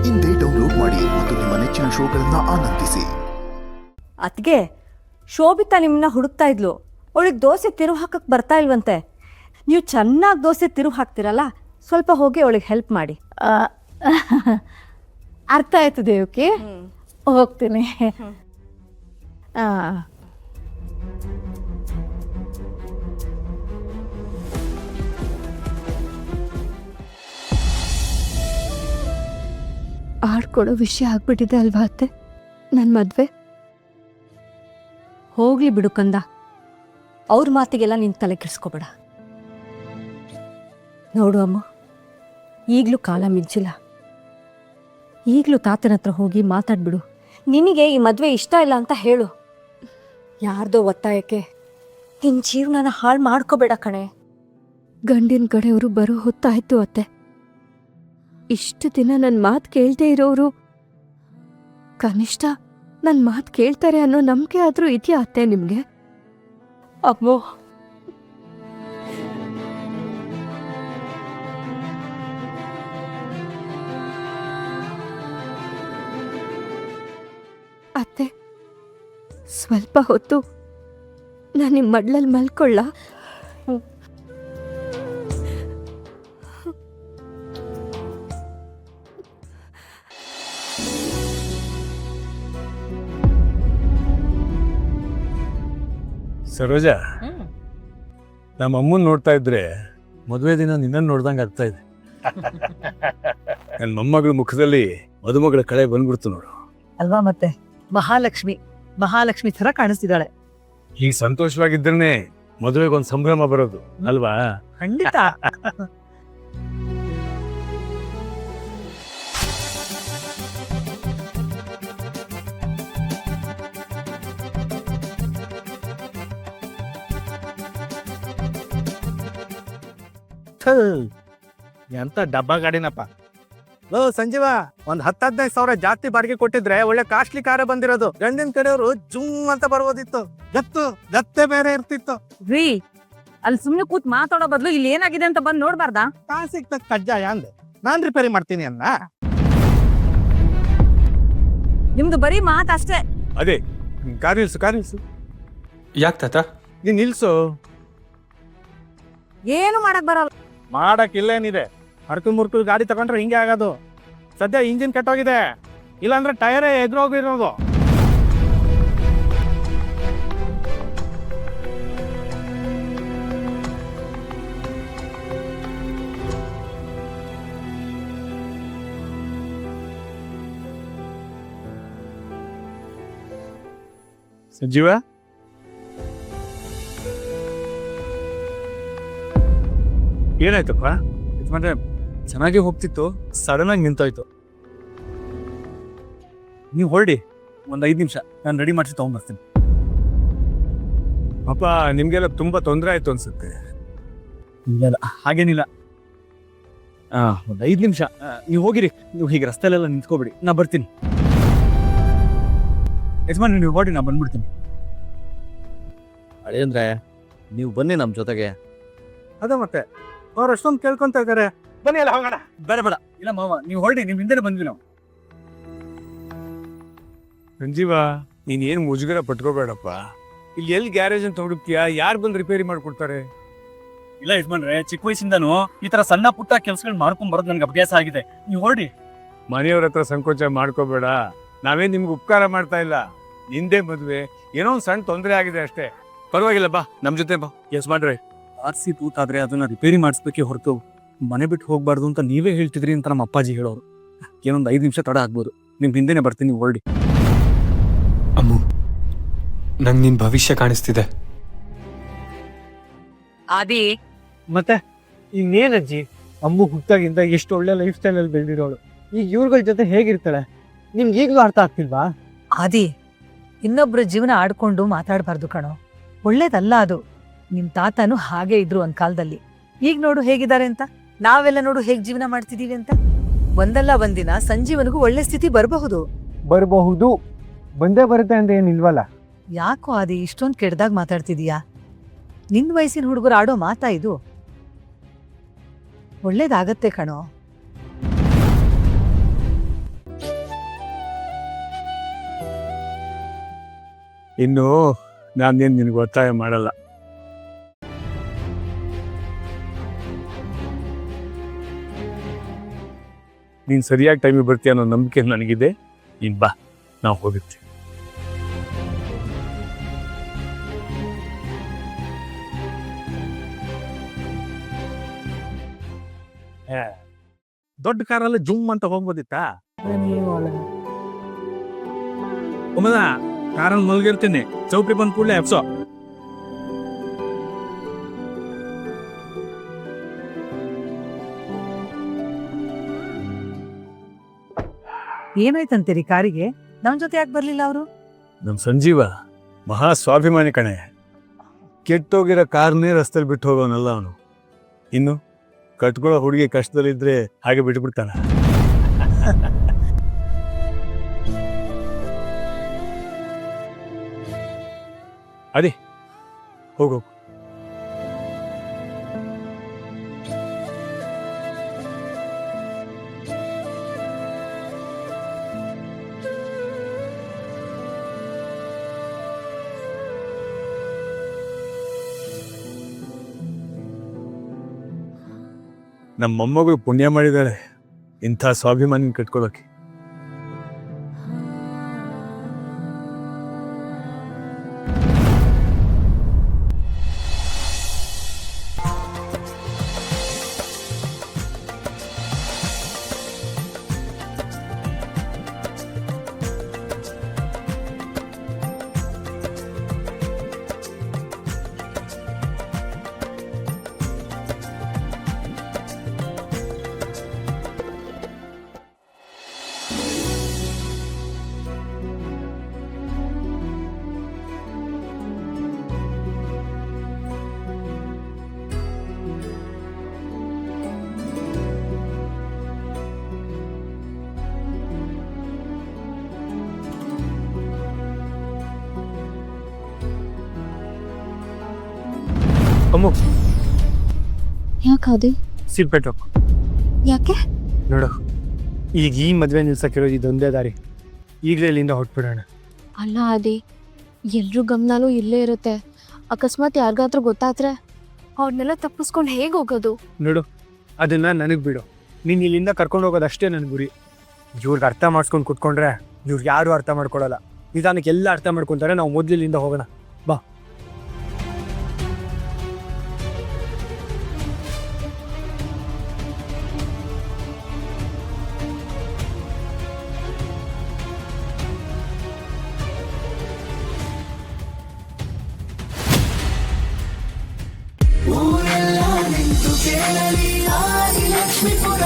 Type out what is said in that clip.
ಇಂದೇ ಡೌನ್ಲೋಡ್ ಮಾಡಿ ಮತ್ತು ನಿಮ್ಮ ನೆಚ್ಚಿನ ಶೋಗಳನ್ನ ಆನಂದಿಸಿ. ಅತ್ಗೆ ಶೋಭಿತಾ ನಿಮ್ಮನ್ನ ಹುಡುಕ್ತಾ ಇದ್ಲು. ಅವಳಿಗೆ ದೋಸೆ ತಿರುವು ಹಾಕಕ್ಕೆ ಬರ್ತಾ ಇಲ್ವಂತೆ. ನೀವು ಚೆನ್ನಾಗಿ ದೋಸೆ ತಿರುವು ಹಾಕ್ತಿರಲ್ಲ, ಸ್ವಲ್ಪ ಹೋಗಿ ಅವಳಿಗೆ ಹೆಲ್ಪ್ ಮಾಡಿ. ಅರ್ಥ ಆಯ್ತು ದೇವಕಿ, ಹೋಗ್ತೀನಿ. ಆಡ್ಕೊಡೋ ವಿಷಯ ಆಗ್ಬಿಟ್ಟಿದೆ ಅಲ್ವಾ ಅತ್ತೆ, ನನ್ನ ಮದ್ವೆ. ಹೋಗ್ಲಿ ಬಿಡು ಕಂದ, ಅವ್ರ ಮಾತಿಗೆಲ್ಲ ನೀನು ತಲೆ ಕೆಡಿಸ್ಕೋಬೇಡ. ನೋಡು ಅಮ್ಮ, ಈಗಲೂ ಕಾಲ ಮಿಂಚಿಲ್ಲ. ಈಗಲೂ ತಾತನ ಹತ್ರ ಹೋಗಿ ಮಾತಾಡ್ಬಿಡು. ನಿನಗೆ ಈ ಮದುವೆ ಇಷ್ಟ ಇಲ್ಲ ಅಂತ ಹೇಳು. ಯಾರ್ದೋ ಒತ್ತಾಯಕ್ಕೆ ನಿನ್ನ ಜೀವನನ ಹಾಳು ಮಾಡ್ಕೋಬೇಡ ಕಣೆ. ಗಂಡಿನ ಕಡೆಯವರು ಬರೋ ಹೊತ್ತಾಯ್ತು ಅತ್ತೆ. ಇಷ್ಟು ದಿನ ನನ್ನ ಮಾತು ಕೇಳ್ದೇ ಇರೋರು ಕನಿಷ್ಠ ನನ್ನ ಮಾತು ಕೇಳ್ತಾರೆ ಅನ್ನೋ ನಂಬಿಕೆ ಆದರೂ ಇದೆಯಾ ಅತ್ತೆ ನಿಮಗೆ? ಅಮ್ಮೋ, ಅತ್ತೆ, ಸ್ವಲ್ಪ ಹೊತ್ತು ನಾನು ನಿಮ್ಮ ಮಡ್ಲಲ್ಲಿ ಮಲ್ಕೊಳ್ಳ? ಸರೋಜ, ನಮ್ಮ ಅಮ್ಮನ್ ನೋಡ್ತಾ ಇದ್ರೆ ಮದುವೆ ದಿನ ನಿನ್ನನ್ನು ನೋಡ್ದಂಗೆ ಆಗ್ತಾ ಇದೆ. ನನ್ನ ಮೊಮ್ಮಗಳ ಮುಖದಲ್ಲಿ ಮದುಮಗಳ ಕಳೆ ಬಂದ್ಬಿಡ್ತು ನೋಡು. ಅಲ್ವಾ? ಮತ್ತೆ ಮಹಾಲಕ್ಷ್ಮಿ ತರ ಕಾಣಿಸ್ತಿದ್ದಾಳೆ. ಈಗ ಸಂತೋಷವಾಗಿದ್ರೇನೆ ಮದುವೆಗೊಂದು ಸಂಭ್ರಮ ಬರೋದು ಅಲ್ವಾ? ಖಂಡಿತ. ಎಂತ ಡಬ್ಬ ಗಾಡಿನಪ್ಪ. ಲೋ ಸಂಜೀವ, ಒಂದ್ 10-15 ಸಾವಿರ ಜಾಸ್ತಿ ಬಾಡಿಗೆ ಕೊಟ್ಟಿದ್ರೆ ಒಳ್ಳೆ ಕಾಸ್ಟ್ಲಿ ಕಾರ ಬಂದಿರೋದು. ಗಂಡಿನ ಕಡೆಯವರು ಜುಮ್ ಅಂತ ಬರ್ಬೋದಿತ್ತು. ಗತ್ತೆ ಬೇರೆ ಇರ್ತಿತ್ತು. ರೀ, ಅಲ್ಲಿ ಸುಮ್ನೆ ಕೂತ್ ಮಾತಾಡೋ ಬದಲು ಇಲ್ಲಿ ಏನಾಗಿದೆ ಅಂತ ಬಂದ್ ನೋಡ್ಬಾರ್ದಾ? ಕಾಸಿಗೆ ತಕ್ಕ ಕಜ್ಜಾಯ ಅಂದೆ, ನಾನ್ ರಿಪೇರಿ ಮಾಡ್ತೀನಿ ಅನ್ನ. ನಿಮ್ದು ಬರೀ ಮಾತ್ ಅಷ್ಟೇ. ಅದೇ ಕಾರ್ ನಿಲ್ಸು. ಯಾಕೆ ತಾತ? ನೀನ್ ನಿಲ್ಸು. ಏನು ಮಾಡಕ್ ಬರಲ್ಲ. ಮಾಡಕ್ ಇಲ್ಲೇನಿದೆ, ಹರ್ಕು ಗಾಡಿ ತಗೊಂಡ್ರೆ ಹಿಂಗೆ ಆಗೋದು. ಸದ್ಯ ಇಂಜಿನ್ ಕೆಟ್ಟೋಗಿದೆ, ಇಲ್ಲಾಂದ್ರೆ ಟೈರೇ ಎದುರೋಗಿರೋದು. ಸಂಜೀವ, ಏನಾಯ್ತಪ್ಪ? ಯಜಮಾನ್ರೆ, ಚೆನ್ನಾಗಿ ಹೋಗ್ತಿತ್ತು, ಸಡನ್ ಆಗಿ ನಿಂತೋಯ್ತು. ನೀವು ಹೊರಡಿ, ಒಂದು 5 ನಿಮಿಷ ನಾನು ರೆಡಿ ಮಾಡಿಸಿ ತಗೊಂಡ್ಬರ್ತೀನಿ. ಪಾಪ ನಿಮ್ಗೆಲ್ಲ ತುಂಬಾ ತೊಂದರೆ ಆಯ್ತು ಅನ್ಸುತ್ತೆ. ಇಲ್ಲ, ಹಾಗೇನಿಲ್ಲ. ಒಂದು 5 ನಿಮಿಷ ನೀವು ಹೋಗಿರಿ. ನೀವು ಹೀಗೆ ರಸ್ತೆಲೆಲ್ಲ ನಿಂತ್ಕೋಬಿಡಿ, ನಾ ಬರ್ತೀನಿ. ಯಜಮಾನ್, ನೀವು ಹೊರಡಿ, ನಾ ಬಂದ್ಬಿಡ್ತೀನಿ. ಅಳಿಯಂದ್ರೆ ನೀವು ಬನ್ನಿ ನಮ್ಮ ಜೊತೆಗೆ. ಅದೇ ಮತ್ತೆ ಅವ್ರು ಅಷ್ಟೊಂದು ಕೇಳ್ಕೊಂತ ಇದಾರೆ, ಬನ್ನಿ ಎಲ್ಲ ಹೋಗೋಣ. ಬೇಡ ಇಲ್ಲ ಮಾವ, ನೀವು ಹೊರಡಿ, ನಿಮ್ ಹಿಂದೆ ಬಂದ್ವಿ ನಾವು. ಸಂಜೀವ, ನೀನ್ ಏನ್ ಮುಜುಗರ ಪಟ್ಕೋಬೇಡಪ್ಪ. ಇಲ್ಲಿ ಎಲ್ಲಿ ಗ್ಯಾರೇಜ್ ಅಂತ ಹುಡುಕ್ತೀಯಾ? ಯಾರು ಬಂದು ರಿಪೇರಿ ಮಾಡ್ಕೊಡ್ತಾರೆ? ಇಲ್ಲ ಯಜಮಾನ್ರೆ, ಚಿಕ್ಕ ವಯಸ್ಸಿಂದನೂ ಈ ತರ ಸಣ್ಣ ಪುಟ್ಟ ಕೆಲ್ಸಗಳು ಮಾಡ್ಕೊಂಡ್ ಬರೋದು ನನ್ಗೆ ಅಭ್ಯಾಸ ಆಗಿದೆ. ನೀವು ಹೊರಡಿ. ಮನೆಯವ್ರ ಹತ್ರ ಸಂಕೋಚ ಮಾಡ್ಕೋಬೇಡ. ನಾವೇನ್ ನಿಮ್ಗೆ ಉಪಕಾರ ಮಾಡ್ತಾ ಇಲ್ಲ. ನಿಂದೇ ಮದ್ವೆ, ಏನೋ ಒಂದು ಸಣ್ಣ ತೊಂದರೆ ಆಗಿದೆ ಅಷ್ಟೇ. ಪರವಾಗಿಲ್ಲ, ಬಾ ನಮ್ ಜೊತೆ ಬಾ. ಯಜಮಾನ್ರೆ, ಆರ್ಸಿ ತೂತಾದ್ರೆ ಅದನ್ನ ರಿಪೇರಿ ಮಾಡಿಸ್ಬೇಕೆ ಹೊರತು ಮನೆ ಬಿಟ್ಟು ಹೋಗ್ಬಾರ್ದು ಅಂತ ನೀವೇ ಹೇಳ್ತಿದ್ರಿ ಅಂತ ನಮ್ಮ ಅಪ್ಪಾಜಿ ಹೇಳೋರು. ಏನೊಂದು 5 ನಿಮಿಷ ತಡ ಆಗ್ಬೋದು. ನಿಮ್ ಹಿಂದೆನೆ ಬರ್ತೀನಿ, ಹೊರಡಿ. ಅಮ್ಮು, ನಂಗೆ ನಿನ್ ಭವಿಷ್ಯ ಕಾಣಿಸ್ತಿದೆ. ಆದಿ, ಮತ್ತೆ ಇನ್ನೇನಜ್ಜಿ, ಅಮ್ಮು ಹುಟ್ಟಾಗಿಂದ ಎಷ್ಟು ಒಳ್ಳೆ ಲೈಫ್ ಸ್ಟೈಲ್ ಅಲ್ಲಿ ಬೆಳೆದಿರೋಳು. ಈಗ ಇವ್ರಗಳ ಜೊತೆ ಹೇಗಿರ್ತಾಳೆ ನಿಮ್ಗೆ ಈಗಲೂ ಅರ್ಥ ಆಗ್ತಿಲ್ವಾ? ಆದಿ, ಇನ್ನೊಬ್ರ ಜೀವನ ಆಡ್ಕೊಂಡು ಮಾತಾಡಬಾರ್ದು ಕಣೋ, ಒಳ್ಳೇದಲ್ಲ ಅದು. ನಿಮ್ ತಾತನು ಹಾಗೆ ಇದ್ರು ಒಂದ್ ಕಾಲದಲ್ಲಿ. ಈಗ ನೋಡು ಹೇಗಿದ್ದಾರೆ ಅಂತ. ನಾವೆಲ್ಲ ನೋಡು ಹೇಗ್ ಜೀವನ ಮಾಡ್ತಿದೀವಿ ಅಂತ. ಒಂದಲ್ಲ ಒಂದಿನ ಸಂಜೀವನಿಗೂ ಒಳ್ಳೆ ಸ್ಥಿತಿ ಬರಬಹುದು. ಬಂದೇ ಬರುತ್ತೆ ಅಂತ ಏನಿಲ್ವಲ್ಲ. ಯಾಕೋ ಆದಿ ಇಷ್ಟೊಂದು ಕೆಡ್ದಾಗ ಮಾತಾಡ್ತಿದೀಯಾ? ನಿನ್ ವಯಸ್ಸಿನ ಹುಡುಗರು ಆಡೋ ಮಾತಾ ಇದು? ಒಳ್ಳೇದಾಗತ್ತೆ ಕಣೋ. ಇನ್ನು ನಾನೇನು ನಿನಗೆ ಒತ್ತಾಯ ಮಾಡಲ್ಲ. ನೀನು ಸರಿಯಾಗಿ ಟೈಮಿಗೆ ಬರ್ತೀಯ ಅನ್ನೋ ನಂಬಿಕೆ ನನಗಿದೆ. ನೀನು ಬಾ, ನಾವು ಹೋಗಿರ್ತೀವಿ. ದೊಡ್ಡ ಕಾರಲ್ಲಿ ಜುಮ್ ಅಂತ ಹೋಗ್ಬೋದಿತ್ತಾ? ಒಮ್ಮದ ಕಾರಲ್ಲಿ ಮಲ್ಗಿರ್ತೀನಿ, ಚೌಟ್ರಿ ಬಂದ ಕೂಡಲೇ ಎಪ್ಸೋ. ಏನಾಯ್ತಂತೀರಿ ಕಾರಿಗೆ? ನಮ್ ಜೊತೆ ಯಾಕೆ ಬರ್ಲಿಲ್ಲ ಅವರು? ನಮ್ಮ ಸಂಜೀವ ಮಹಾ ಸ್ವಾಭಿಮಾನಿ ಕಣೆ. ಕೆಟ್ಟೋಗಿರೋ ಕಾರ್ನೇ ರಸ್ತೆಲಿ ಬಿಟ್ಟು ಹೋಗೋನಲ್ಲ ಅವನು. ಇನ್ನು ಕಟ್ಕೊಳ್ಳೋ ಹುಡುಗಿ ಕಷ್ಟದಲ್ಲಿದ್ರೆ ಹಾಗೆ ಬಿಟ್ಬಿಡ್ತಾನ. ಅದೇ ಹೋಗು. ನಮ್ಮ ಮೊಮ್ಮಗಳು ಪುಣ್ಯ ಮಾಡಿದ್ದಾಳೆ ಇಂಥ ಸ್ವಾಭಿಮಾನಿ ಕಟ್ಕೊಳ್ಳೋಕೆ. ಅಮ್ಮು, ಯಾಕಾದಿ? ಸೀಟ್ ಬೆಲ್ಟ್ ಹಾಕು. ಯಾಕೆ? ನೋಡು, ಈಗ ಈ ಮದುವೆ ನಿಲ್ಸಕ್ಕಿರೋದು ಇದೊಂದೇ ದಾರಿ. ಈಗಲೇ ಇಲ್ಲಿಂದ ಹೊಟ್ಬಿಡೋಣ. ಅಲ್ಲ ಆದಿ, ಎಲ್ರೂ ಗಮನನೂ ಇಲ್ಲೇ ಇರುತ್ತೆ. ಅಕಸ್ಮಾತ್ ಯಾರಿಗಾದ್ರೂ ಗೊತ್ತಾದ್ರೆ ಅವ್ರನ್ನೆಲ್ಲ ತಪ್ಪಿಸ್ಕೊಂಡು ಹೇಗೆ ಹೋಗೋದು? ನೋಡು, ಅದನ್ನ ನನಗೆ ಬಿಡು. ನೀನು ಇಲ್ಲಿಂದ ಕರ್ಕೊಂಡು ಹೋಗೋದು ಅಷ್ಟೇ ನನ್ನ ಗುರಿ. ಇವ್ರಿಗೆ ಅರ್ಥ ಮಾಡಿಸ್ಕೊಂಡು ಕುತ್ಕೊಂಡ್ರೆ ಇವ್ರಿಗೆ ಯಾರು ಅರ್ಥ ಮಾಡ್ಕೊಳಲ್ಲ. ನಿಧಾನಕ್ಕೆ ಎಲ್ಲ ಅರ್ಥ ಮಾಡ್ಕೊತಾರೆ. ನಾವು ಮೊದಲು ಇಲ್ಲಿಂದ ಹೋಗೋಣ, ಬಾ. ಊರೆಲ್ಲ ನಿಂತು ಕೇಳಲಿ ಆದಿ ಲಕ್ಷ್ಮೀಪುರ